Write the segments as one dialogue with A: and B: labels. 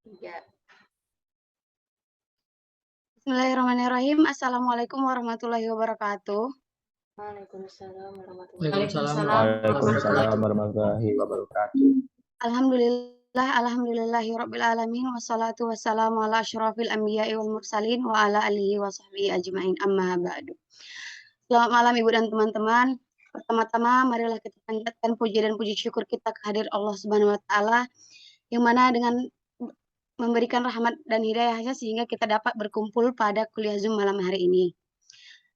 A: Tiga.
B: Bismillahirrahmanirrahim. Assalamualaikum warahmatullahi wabarakatuh.
A: Waalaikumsalam warahmatullahi
C: Waalaikumsalam
A: wabarakatuh.
C: warahmatullahi
D: Waalaikumsalam
C: wabarakatuh.
D: warahmatullahi wabarakatuh.
B: Alhamdulillahi rabbil wassalatu wassalamu ala asyrafil anbiya'i wal mursalin wa ala alihi wa sahbihi ajma'in amma ba'du. Selamat malam Ibu dan teman-teman. Pertama-tama marilah kita panjatkan puji dan puji syukur kita kehadirat Allah Subhanahu wa taala yang mana dengan memberikan rahmat dan hidayahnya sehingga kita dapat berkumpul pada kuliah Zoom malam hari ini.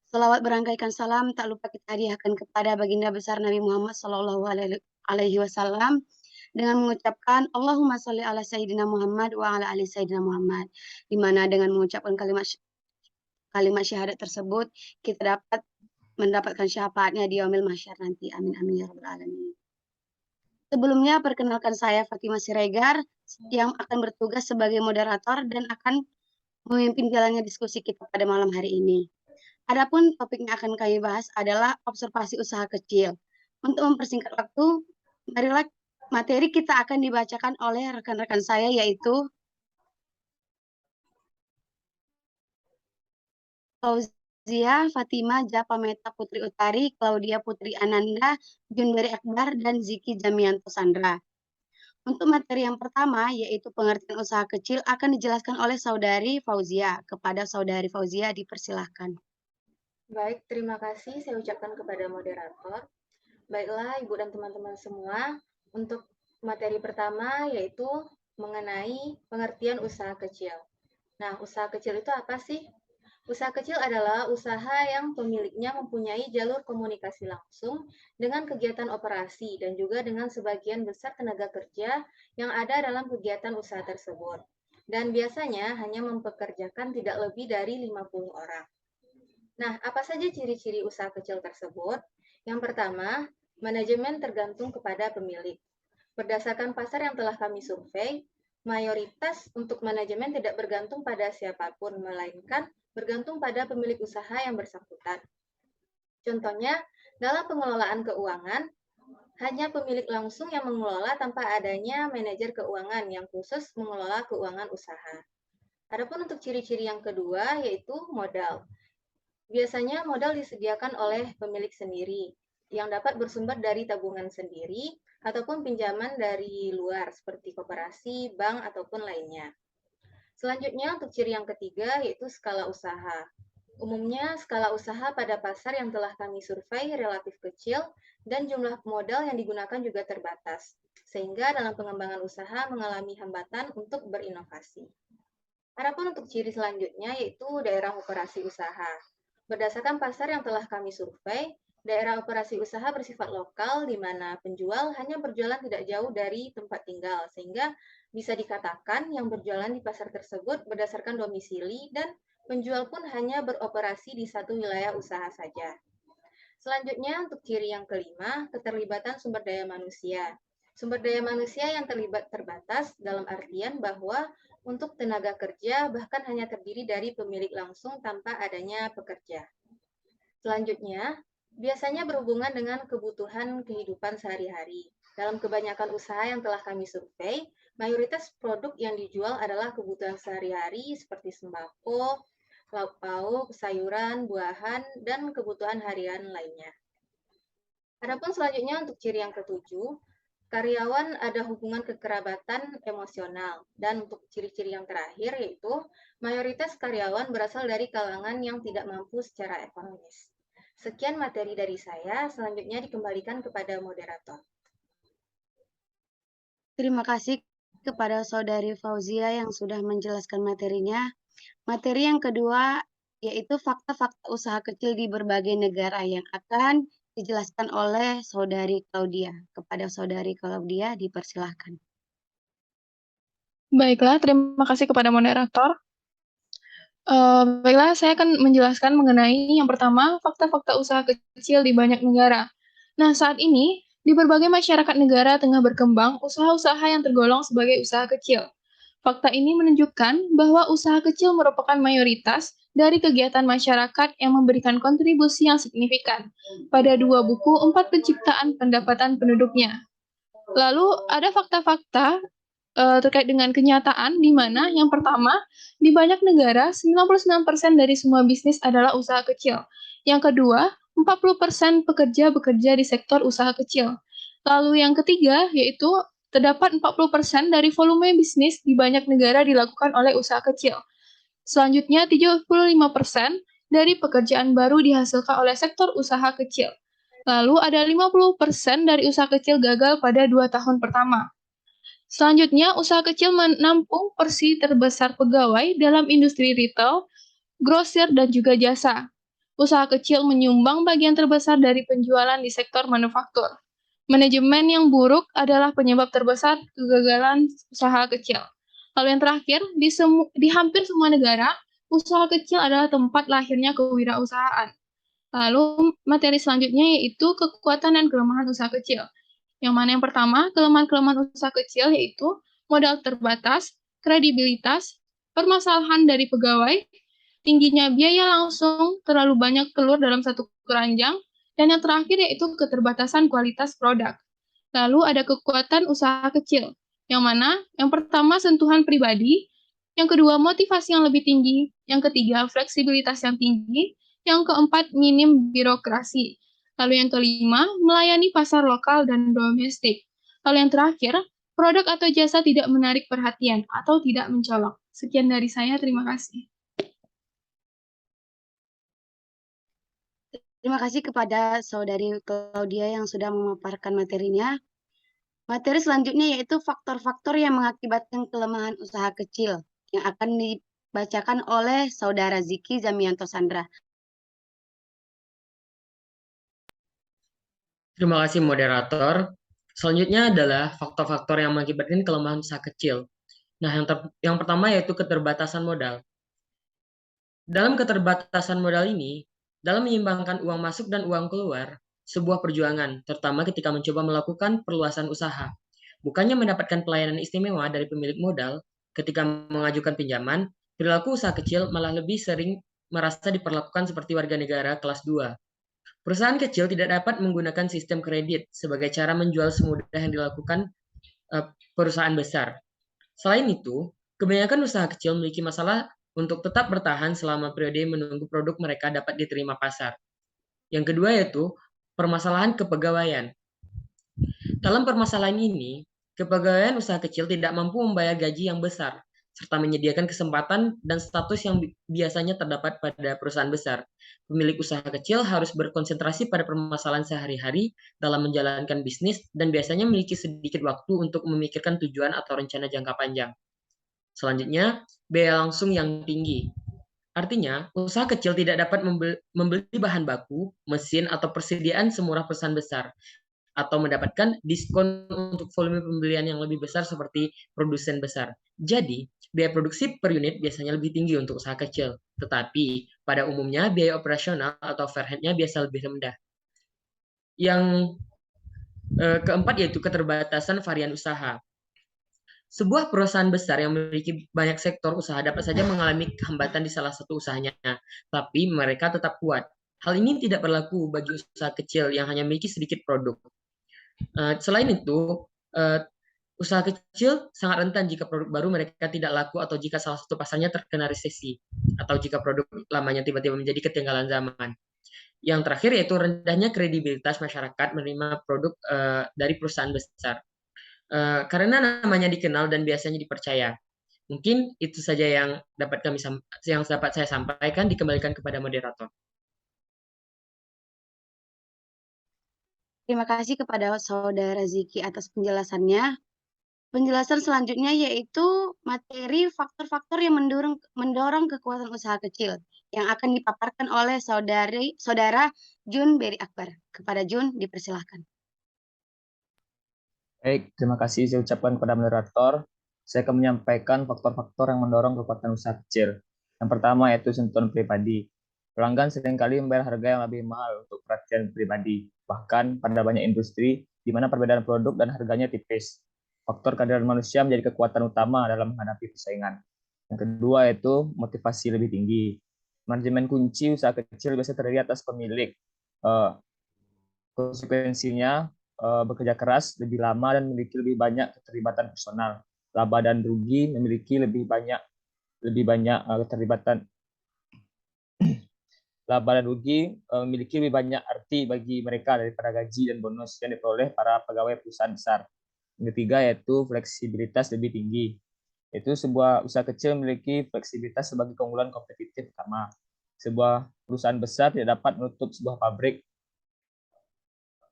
B: Selawat berangkaikan salam tak lupa kita hadiahkan kepada baginda besar Nabi Muhammad Sallallahu Alaihi Wasallam dengan mengucapkan Allahumma sholli ala Sayyidina Muhammad wa ala ali Sayyidina Muhammad, di mana dengan mengucapkan kalimat syahadat tersebut kita dapat mendapatkan syafaatnya di yaumil mahsyar nanti. Amin amin ya rabbal alamin. Sebelumnya perkenalkan saya Fatimah Siregar yang akan bertugas sebagai moderator dan akan memimpin jalannya diskusi kita pada malam hari ini. Adapun topik yang akan kami bahas adalah observasi usaha kecil. Untuk mempersingkat waktu, marilah materi kita akan dibacakan oleh rekan-rekan saya yaitu Fauzia, Fatima, Japa Meta Putri Utari, Claudia Putri Ananda, Jundari Akbar, dan Ziki Jamianto Sandra. Untuk materi yang pertama, yaitu pengertian usaha kecil, akan dijelaskan oleh Saudari Fauzia. Kepada Saudari Fauzia, dipersilahkan.
A: Baik, terima kasih saya ucapkan kepada moderator. Baiklah, Ibu dan teman-teman semua, untuk materi pertama yaitu mengenai pengertian usaha kecil. Nah, usaha kecil itu apa sih? Usaha kecil adalah usaha yang pemiliknya mempunyai jalur komunikasi langsung dengan kegiatan operasi dan juga dengan sebagian besar tenaga kerja yang ada dalam kegiatan usaha tersebut. Dan biasanya hanya mempekerjakan tidak lebih dari 50 orang. Nah, apa saja ciri-ciri usaha kecil tersebut? Yang pertama, manajemen tergantung kepada pemilik. Berdasarkan pasar yang telah kami survei, mayoritas untuk manajemen tidak bergantung pada siapapun, melainkan bergantung pada pemilik usaha yang bersangkutan. Contohnya, dalam pengelolaan keuangan, hanya pemilik langsung yang mengelola tanpa adanya manajer keuangan yang khusus mengelola keuangan usaha. Adapun untuk ciri-ciri yang kedua yaitu modal. Biasanya modal disediakan oleh pemilik sendiri yang dapat bersumber dari tabungan sendiri ataupun pinjaman dari luar seperti koperasi, bank, ataupun lainnya. Selanjutnya untuk ciri yang ketiga yaitu skala usaha. Umumnya skala usaha pada pasar yang telah kami survei relatif kecil dan jumlah modal yang digunakan juga terbatas, sehingga dalam pengembangan usaha mengalami hambatan untuk berinovasi. Adapun untuk ciri selanjutnya yaitu daerah operasi usaha. Berdasarkan pasar yang telah kami survei, daerah operasi usaha bersifat lokal di mana penjual hanya berjualan tidak jauh dari tempat tinggal, sehingga bisa dikatakan yang berjualan di pasar tersebut berdasarkan domisili dan penjual pun hanya beroperasi di satu wilayah usaha saja. Selanjutnya untuk ciri yang kelima, keterlibatan sumber daya manusia. Sumber daya manusia yang terlibat terbatas dalam artian bahwa untuk tenaga kerja bahkan hanya terdiri dari pemilik langsung tanpa adanya pekerja. Selanjutnya, biasanya berhubungan dengan kebutuhan kehidupan sehari-hari. Dalam kebanyakan usaha yang telah kami survei, mayoritas produk yang dijual adalah kebutuhan sehari-hari seperti sembako, lauk pauk, sayuran, buahan, dan kebutuhan harian lainnya. Adapun selanjutnya untuk ciri yang ketujuh, karyawan ada hubungan kekerabatan emosional. Dan untuk ciri-ciri yang terakhir yaitu mayoritas karyawan berasal dari kalangan yang tidak mampu secara ekonomis. Sekian materi dari saya, selanjutnya dikembalikan kepada moderator.
B: Terima kasih kepada Saudari Fauzia yang sudah menjelaskan materinya. Materi yang kedua yaitu fakta-fakta usaha kecil di berbagai negara yang akan dijelaskan oleh Saudari Claudia. Kepada Saudari Claudia dipersilahkan.
C: Baiklah, terima kasih kepada moderator. Baiklah, saya akan menjelaskan mengenai yang pertama, fakta-fakta usaha kecil di banyak negara. Nah, saat ini, di berbagai masyarakat negara tengah berkembang usaha-usaha yang tergolong sebagai usaha kecil. Fakta ini menunjukkan bahwa usaha kecil merupakan mayoritas dari kegiatan masyarakat yang memberikan kontribusi yang signifikan pada 2 buku 4 penciptaan pendapatan penduduknya. Lalu, ada fakta-fakta terkait dengan kenyataan di mana yang pertama, di banyak negara 99% dari semua bisnis adalah usaha kecil. Yang kedua, 40% pekerja bekerja di sektor usaha kecil. Lalu yang ketiga yaitu terdapat 40% dari volume bisnis di banyak negara dilakukan oleh usaha kecil. Selanjutnya, 35% dari pekerjaan baru dihasilkan oleh sektor usaha kecil. Lalu ada 50% dari usaha kecil gagal pada 2 tahun pertama. Selanjutnya, usaha kecil menampung porsi terbesar pegawai dalam industri retail, grosir, dan juga jasa. Usaha kecil menyumbang bagian terbesar dari penjualan di sektor manufaktur. Manajemen yang buruk adalah penyebab terbesar kegagalan usaha kecil. Lalu yang terakhir, di hampir semua negara, usaha kecil adalah tempat lahirnya kewirausahaan. Lalu materi selanjutnya yaitu kekuatan dan kelemahan usaha kecil. Yang mana yang pertama, kelemahan-kelemahan usaha kecil yaitu modal terbatas, kredibilitas, permasalahan dari pegawai, tingginya biaya langsung, terlalu banyak telur dalam satu keranjang, dan yang terakhir yaitu keterbatasan kualitas produk. Lalu ada kekuatan usaha kecil, yang mana yang pertama sentuhan pribadi, yang kedua motivasi yang lebih tinggi, yang ketiga fleksibilitas yang tinggi, yang keempat minim birokrasi. Lalu yang kelima, melayani pasar lokal dan domestik. Lalu yang terakhir, produk atau jasa tidak menarik perhatian atau tidak mencolok. Sekian dari saya, terima kasih.
B: Terima kasih kepada Saudari Claudia yang sudah memaparkan materinya. Materi selanjutnya yaitu faktor-faktor yang mengakibatkan kelemahan usaha kecil yang akan dibacakan oleh Saudara Ziki Zamianto Sandra.
D: Terima kasih moderator. Selanjutnya adalah faktor-faktor yang mengakibatkan kelemahan usaha kecil. Nah, yang pertama yaitu keterbatasan modal. Dalam keterbatasan modal ini, dalam menyeimbangkan uang masuk dan uang keluar, sebuah perjuangan, terutama ketika mencoba melakukan perluasan usaha. Bukannya mendapatkan pelayanan istimewa dari pemilik modal, ketika mengajukan pinjaman, perilaku usaha kecil malah lebih sering merasa diperlakukan seperti warga negara kelas 2. Perusahaan kecil tidak dapat menggunakan sistem kredit sebagai cara menjual semudah yang dilakukan perusahaan besar. Selain itu, kebanyakan usaha kecil memiliki masalah untuk tetap bertahan selama periode menunggu produk mereka dapat diterima pasar. Yang kedua yaitu permasalahan kepegawaian. Dalam permasalahan ini, kepegawaian usaha kecil tidak mampu membayar gaji yang besar, serta menyediakan kesempatan dan status yang biasanya terdapat pada perusahaan besar. Pemilik usaha kecil harus berkonsentrasi pada permasalahan sehari-hari dalam menjalankan bisnis dan biasanya memiliki sedikit waktu untuk memikirkan tujuan atau rencana jangka panjang. Selanjutnya, biaya langsung yang tinggi. Artinya, usaha kecil tidak dapat membeli bahan baku, mesin, atau persediaan semurah perusahaan besar, atau mendapatkan diskon untuk volume pembelian yang lebih besar seperti produsen besar. Jadi, biaya produksi per unit biasanya lebih tinggi untuk usaha kecil, tetapi pada umumnya biaya operasional atau overhead-nya biasa lebih rendah. Yang keempat yaitu keterbatasan varian usaha. Sebuah perusahaan besar yang memiliki banyak sektor usaha dapat saja mengalami hambatan di salah satu usahanya, tapi mereka tetap kuat. Hal ini tidak berlaku bagi usaha kecil yang hanya memiliki sedikit produk. Selain itu, usaha kecil sangat rentan jika produk baru mereka tidak laku atau jika salah satu pasarnya terkena resesi, atau jika produk lamanya tiba-tiba menjadi ketinggalan zaman. Yang terakhir yaitu rendahnya kredibilitas masyarakat menerima produk dari perusahaan besar. Karena namanya dikenal dan biasanya dipercaya. Mungkin itu saja yang dapat saya sampaikan. Dikembalikan kepada moderator.
B: Terima kasih kepada Saudara Ziki atas penjelasannya. Penjelasan selanjutnya yaitu materi faktor-faktor yang mendorong kekuatan usaha kecil yang akan dipaparkan oleh Saudara Jun Beri Akbar. Kepada Jun, dipersilahkan.
E: Baik, terima kasih saya ucapkan kepada moderator. Saya akan menyampaikan faktor-faktor yang mendorong kekuatan usaha kecil. Yang pertama yaitu sentuhan pribadi. Pelanggan seringkali membayar harga yang lebih mahal untuk perhatian pribadi. Bahkan pada banyak industri, di mana perbedaan produk dan harganya tipis. Faktor kehadiran manusia menjadi kekuatan utama dalam menghadapi persaingan. Yang kedua yaitu motivasi lebih tinggi. Manajemen kunci usaha kecil biasanya terdiri atas pemilik. Konsekuensinya, bekerja keras lebih lama dan memiliki lebih banyak keterlibatan personal. laba dan rugi memiliki lebih banyak keterlibatan. Laba dan rugi memiliki lebih banyak arti bagi mereka daripada gaji dan bonus yang diperoleh para pegawai perusahaan besar. Yang ketiga yaitu fleksibilitas lebih tinggi. Itu sebuah usaha kecil memiliki fleksibilitas sebagai keunggulan kompetitif utama. Sebuah perusahaan besar tidak dapat menutup sebuah pabrik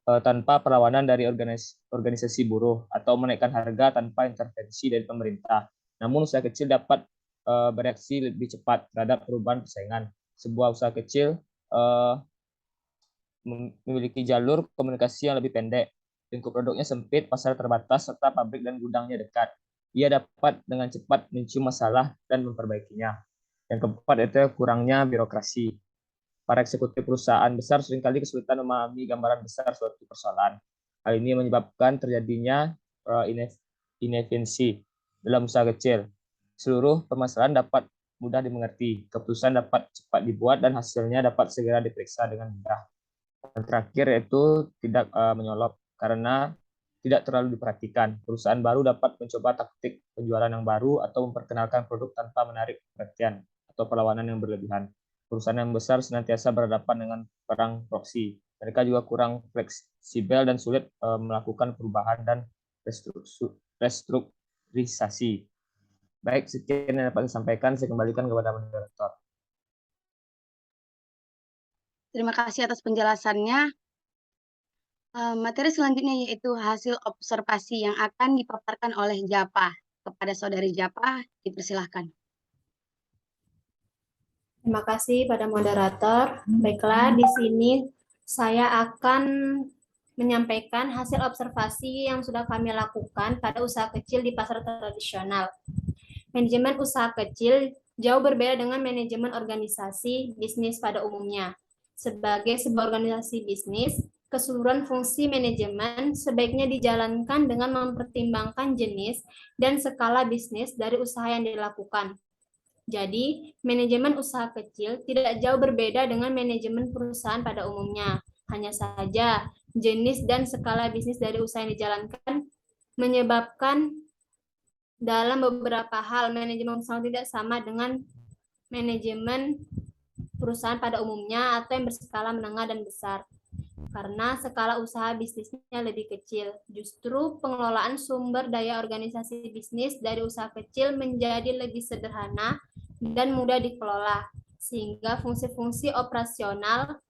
E: tanpa perlawanan dari organisasi buruh atau menaikkan harga tanpa intervensi dari pemerintah. Namun usaha kecil dapat bereaksi lebih cepat terhadap perubahan persaingan. Sebuah usaha kecil memiliki jalur komunikasi yang lebih pendek, lingkup produknya sempit, pasar terbatas, serta pabrik dan gudangnya dekat. Ia dapat dengan cepat mencium masalah dan memperbaikinya. Yang keempat itu kurangnya birokrasi. Para eksekutif perusahaan besar seringkali kesulitan memahami gambaran besar suatu persoalan. Hal ini menyebabkan terjadinya inefisiensi dalam usaha kecil. Seluruh permasalahan dapat mudah dimengerti, keputusan dapat cepat dibuat, dan hasilnya dapat segera diperiksa dengan mudah. Yang terakhir yaitu tidak menyolok, karena tidak terlalu diperhatikan. Perusahaan baru dapat mencoba taktik penjualan yang baru atau memperkenalkan produk tanpa menarik perhatian atau perlawanan yang berlebihan. Perusahaan yang besar senantiasa berhadapan dengan perang proksi. Mereka juga kurang fleksibel dan sulit melakukan perubahan dan restrukturisasi. Baik, sekian yang dapat saya sampaikan. Saya kembalikan kepada moderator.
B: Terima kasih atas penjelasannya. Materi selanjutnya yaitu hasil observasi yang akan dipaparkan oleh Japa. Kepada Saudari Japa, dipersilahkan.
F: Terima kasih pada moderator. Baiklah, di sini saya akan menyampaikan hasil observasi yang sudah kami lakukan pada usaha kecil di pasar tradisional. Manajemen usaha kecil jauh berbeda dengan manajemen organisasi bisnis pada umumnya. Sebagai sebuah organisasi bisnis, keseluruhan fungsi manajemen sebaiknya dijalankan dengan mempertimbangkan jenis dan skala bisnis dari usaha yang dilakukan. Jadi, manajemen usaha kecil tidak jauh berbeda dengan manajemen perusahaan pada umumnya. Hanya saja, jenis dan skala bisnis dari usaha yang dijalankan menyebabkan dalam beberapa hal manajemen usaha tidak sama dengan manajemen perusahaan pada umumnya atau yang berskala menengah dan besar. Karena skala usaha bisnisnya lebih kecil. Justru pengelolaan sumber daya organisasi bisnis dari usaha kecil menjadi lebih sederhana dan mudah dikelola, sehingga fungsi-fungsi operasional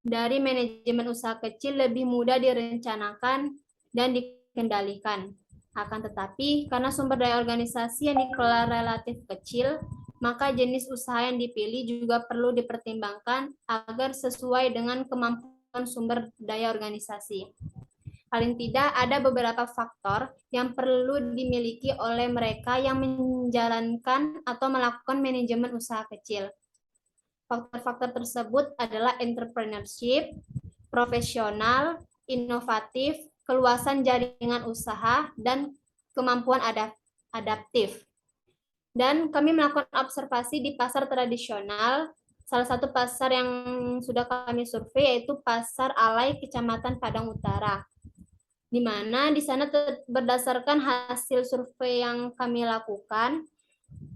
F: dari manajemen usaha kecil lebih mudah direncanakan dan dikendalikan. Akan tetapi, karena sumber daya organisasi yang dikelola relatif kecil, maka jenis usaha yang dipilih juga perlu dipertimbangkan agar sesuai dengan kemampuan sumber daya organisasi. Paling tidak ada beberapa faktor yang perlu dimiliki oleh mereka yang menjalankan atau melakukan manajemen usaha kecil. Faktor-faktor tersebut adalah entrepreneurship, profesional, inovatif, keluasan jaringan usaha, dan kemampuan adaptif. Dan kami melakukan observasi di pasar tradisional. Salah satu pasar yang sudah kami survei yaitu Pasar Alai, Kecamatan Padang Utara. Di mana di sana berdasarkan hasil survei yang kami lakukan,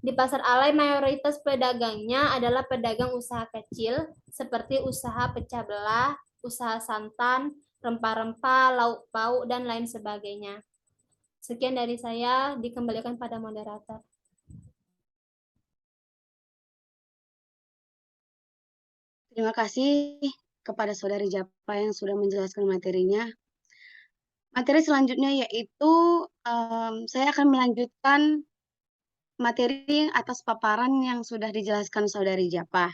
F: di Pasar Alai mayoritas pedagangnya adalah pedagang usaha kecil seperti usaha pecah belah, usaha santan, rempah-rempah, lauk pauk, dan lain sebagainya. Sekian dari saya, dikembalikan pada moderator.
B: Terima kasih kepada Saudari Japa yang sudah menjelaskan materinya. Materi selanjutnya yaitu saya akan melanjutkan materi atas paparan yang sudah dijelaskan Saudari Japa,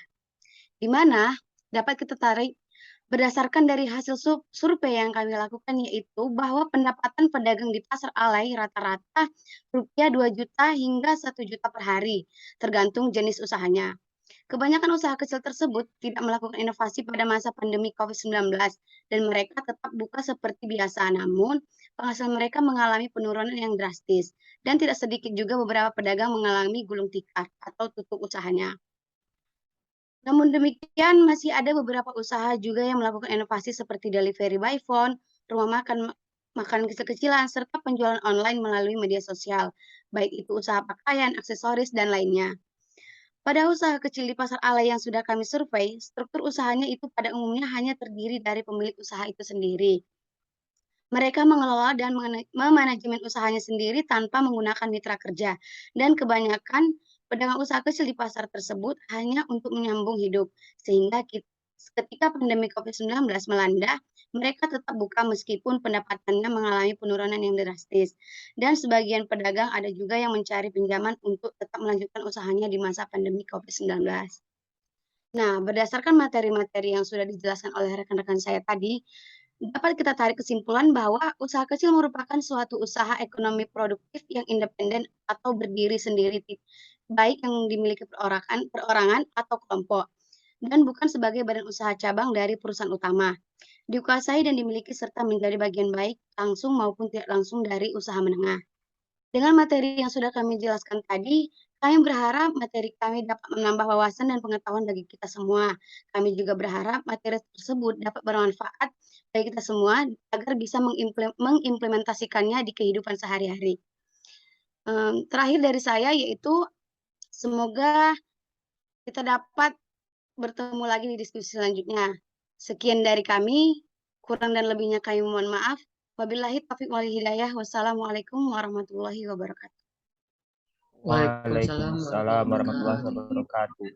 B: di mana dapat kita tarik berdasarkan dari hasil survei yang kami lakukan, yaitu bahwa pendapatan pedagang di Pasar Alai rata-rata rupiah 2 juta hingga 1 juta per hari, tergantung jenis usahanya. Kebanyakan usaha kecil tersebut tidak melakukan inovasi pada masa pandemi COVID-19 dan mereka tetap buka seperti biasa, namun penghasilan mereka mengalami penurunan yang drastis dan tidak sedikit juga beberapa pedagang mengalami gulung tikar atau tutup usahanya. Namun demikian, masih ada beberapa usaha juga yang melakukan inovasi seperti delivery by phone, rumah makan makanan kecil-kecilan, serta penjualan online melalui media sosial, baik itu usaha pakaian, aksesoris, dan lainnya. Pada usaha kecil di pasar alay yang sudah kami survei, struktur usahanya itu pada umumnya hanya terdiri dari pemilik usaha itu sendiri. Mereka mengelola dan memanajemen usahanya sendiri tanpa menggunakan mitra kerja, dan kebanyakan pedagang usaha kecil di pasar tersebut hanya untuk menyambung hidup, sehingga ketika pandemi COVID-19 melanda, mereka tetap buka meskipun pendapatannya mengalami penurunan yang drastis. Dan sebagian pedagang ada juga yang mencari pinjaman untuk tetap melanjutkan usahanya di masa pandemi COVID-19. Nah, berdasarkan materi-materi yang sudah dijelaskan oleh rekan-rekan saya tadi, dapat kita tarik kesimpulan bahwa usaha kecil merupakan suatu usaha ekonomi produktif yang independen atau berdiri sendiri, baik yang dimiliki perorangan atau kelompok, dan bukan sebagai badan usaha cabang dari perusahaan utama. Dikuasai dan dimiliki serta menjadi bagian baik langsung maupun tidak langsung dari usaha menengah. Dengan materi yang sudah kami jelaskan tadi, kami berharap materi kami dapat menambah wawasan dan pengetahuan bagi kita semua. Kami juga berharap materi tersebut dapat bermanfaat bagi kita semua agar bisa mengimplementasikannya di kehidupan sehari-hari. Terakhir dari saya yaitu semoga kita dapat bertemu lagi di diskusi selanjutnya. Sekian dari kami, kurang dan lebihnya kami mohon maaf. Wabillahi taufiq wal hidayah. Wassalamualaikum warahmatullahi wabarakatuh.
D: Waalaikumsalam
E: Waalaikumsalam warahmatullahi
D: warahmatullahi
E: wabarakatuh.